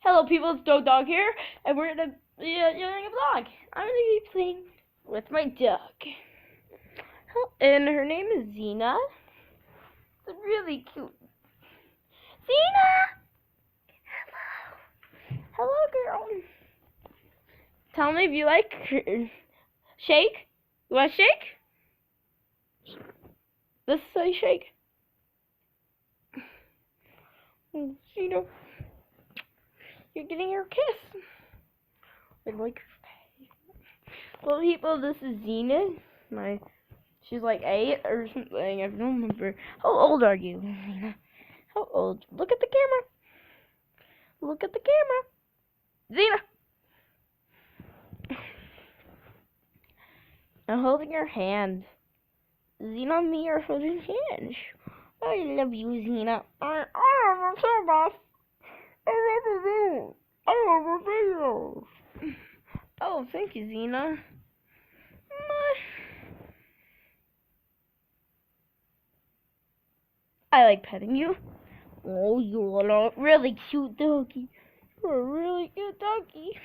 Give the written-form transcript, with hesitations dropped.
Hello people, it's Dog here, and we're gonna be doing a vlog. I'm gonna be playing with my dog. And her name is Xena. It's really cute. Xena! Hello girl. Tell me if you like shake. You wanna shake? Let's say shake. Xena. You're getting your kiss. Well, people, this is Xena. She's like 8 or something. I don't remember. How old are you, Xena? How old? Look at the camera. Look at the camera. Xena. I'm holding your hand. Xena and me are holding hands. I love you, Xena. I love you so much. I love you. I love you. Oh, thank you, Xena. I like petting you. Oh, you're a really cute doggy. You're a really cute doggy.